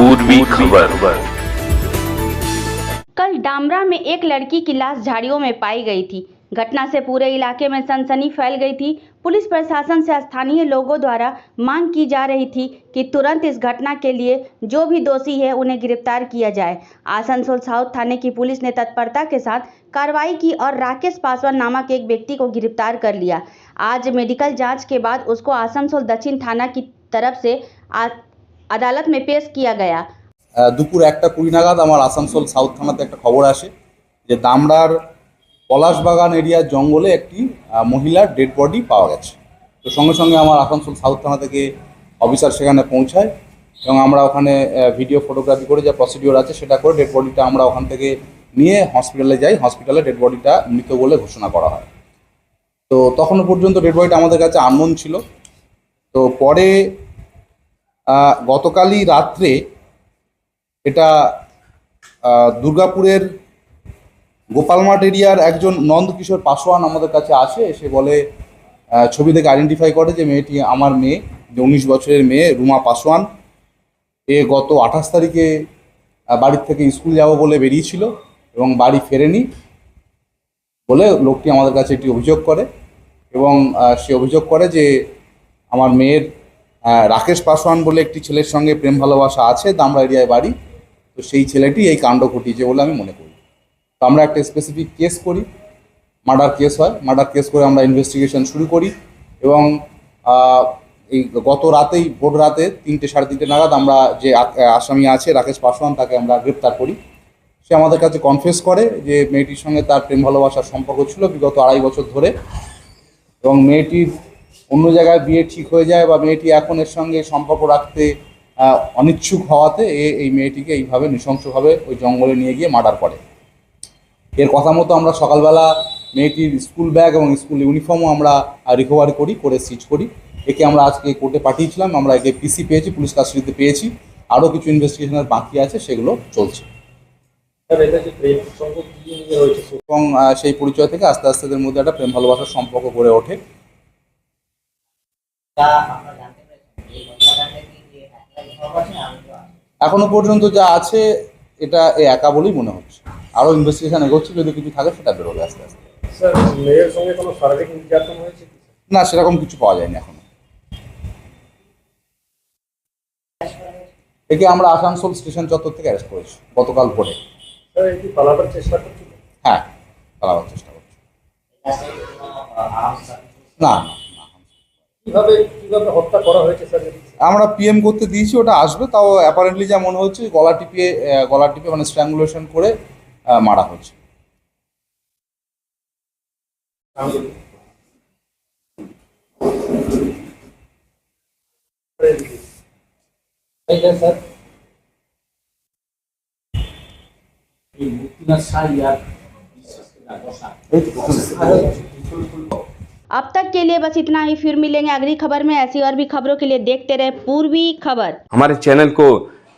पूर्वी खबर। कल डामरा में एक लड़की की लाश झाड़ियों में पाई गई थी। घटना से पूरे इलाके में सनसनी फैल गई थी। पुलिस प्रशासन से स्थानीय लोगों द्वारा मांग की जा रही थी कि तुरंत इस घटना के लिए जो भी दोषी है उन्हें गिरफ्तार किया जाए। आसनसोल साउथ थाने की पुलिस ने तत्परता के साथ कार्रवाई की और राकेश पासवान नामक एक व्यक्ति को गिरफ्तार कर लिया। आज मेडिकल जाँच के बाद उसको आसनसोल दक्षिण थाना की तरफ से আদালত में पेश किया गया। দুপুর 1টা 20 নাগাদ আমার আসানসোল সাউথ থানাতে একটা খবর আসে যে দামড়ার পলাশবাগান এরিয়ার জঙ্গলে একটি মহিলার ডেড বডি পাওয়া গেছে। তো সঙ্গে সঙ্গে আমার আসানসোল সাউথ থানা থেকে অফিসার সেখানে পৌঁছায় এবং আমরা ওখানে ভিডিও ফটোগ্রাফি করে যা প্রসিডিওর আছে সেটা করে ডেড বডিটা আমরা ওখান থেকে নিয়ে হসপিটালে যাই। হসপিটালে ডেড বডিটা মৃত বলে ঘোষণা করা হয়। তো তখনও পর্যন্ত ডেড বডিটা আমাদের কাছে আননোন ছিল। তো পরে গতকালই রাত্রে এটা দুর্গাপুরের গোপালমাঠ এরিয়ার একজন নন্দকিশোর পাসওয়ান আমাদের কাছে আসে, এসে বলে ছবি থেকে আইডেন্টিফাই করে যে মেয়েটি আমার মেয়ে, 19 বছরের মেয়ে রুমা পাসওয়ান। এ গত 28 তারিখে বাড়ির থেকে স্কুল যাব বলে বেরিয়েছিল এবং বাড়ি ফেরেনি বলে লোকটি আমাদের কাছে একটি অভিযোগ করে এবং সে অভিযোগ করে যে আমার মেয়ের রাকেশ পাসওয়ান বলে একটি ছেলের সঙ্গে প্রেম ভালোবাসা আছে, দামড়া এরিয়ায় বাড়ি। তো সেই ছেলেটি এই কাণ্ড ঘটিয়েছে বলে আমি মনে করি। তো আমরা একটা স্পেসিফিক কেস করি, মার্ডার কেস হয়। মার্ডার কেস করে আমরা ইনভেস্টিগেশন শুরু করি এবং এই গত রাতেই ভোর রাতে 3টে সাড়ে 3টে নাগাদ আমরা যে আসামি আছে রাকেশ পাসওয়ান তাকে আমরা গ্রেপ্তার করি। সে আমাদের কাছে কনফেস করে যে মেয়েটির সঙ্গে তার প্রেম ভালোবাসার সম্পর্ক ছিল বিগত 2.5 বছর ধরে এবং মেয়েটির অন্য জায়গায় বিয়ে ঠিক হয়ে যায় বা মেয়েটি এখন এর সঙ্গে সম্পর্ক রাখতে অনিচ্ছুক হওয়াতে এই মেয়েটিকে এইভাবে নৃশংসভাবে ওই জঙ্গলে নিয়ে গিয়ে মার্ডার করে। এর কথা মতো আমরা সকালবেলা মেয়েটির স্কুল ব্যাগ এবং স্কুল ইউনিফর্মও আমরা রিকভারি করে সিজ করি। একে আমরা আজকে কোর্টে পাঠিয়েছিলাম। আমরা একে পিসি পেয়েছি, পুলিশ কাস্টডিতে পেয়েছি। আরও কিছু ইনভেস্টিগেশনের বাকি আছে, সেগুলো চলছে এবং সেই পরিচয় থেকে আস্তে আস্তে এদের মধ্যে একটা প্রেম ভালোবাসার সম্পর্ক গড়ে ওঠে। এখনো পর্যন্ত যা আছে এটা একা বলেই মনে হচ্ছে। আরো ইনভেস্টিগেশন এগোচ্ছে, যদি কিছু থাকে সেটা বেরোবে আস্তে আস্তে। মেয়ের সঙ্গে কোনো শারীরিক নির্যাতন হয়েছে? না, সেরকম কিছু পাওয়া যায়নি এখনো। একে আমরা আসানসোল স্টেশন চত্বর থেকে অ্যারেস্ট করেছি গতকাল ভোরে। পালাবার চেষ্টা করছিল? হ্যাঁ, পালাবার চেষ্টা করছি। না, কিভাবে হত্যা করা হয়েছে স্যার? আমরা পিএম করতে দিয়েছি, ওটা আসবে। তাও অ্যাপারেন্টলি যা মনে হচ্ছে গলা টিপে মানে স্ট্র্যাঙ্গুলেশন করে মারা হচ্ছে। अब तक के लिए बस इतना ही। फिर मिलेंगे अगली खबर में। ऐसी और भी खबरों के लिए देखते रहे पूर्वी खबर। हमारे चैनल को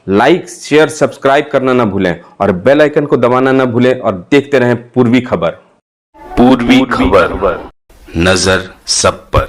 लाइक शेयर सब्सक्राइब करना ना भूलें और बेल आइकन को दबाना ना भूलें और देखते रहें पूर्वी खबर। पूर्वी खबर, नजर सब पर।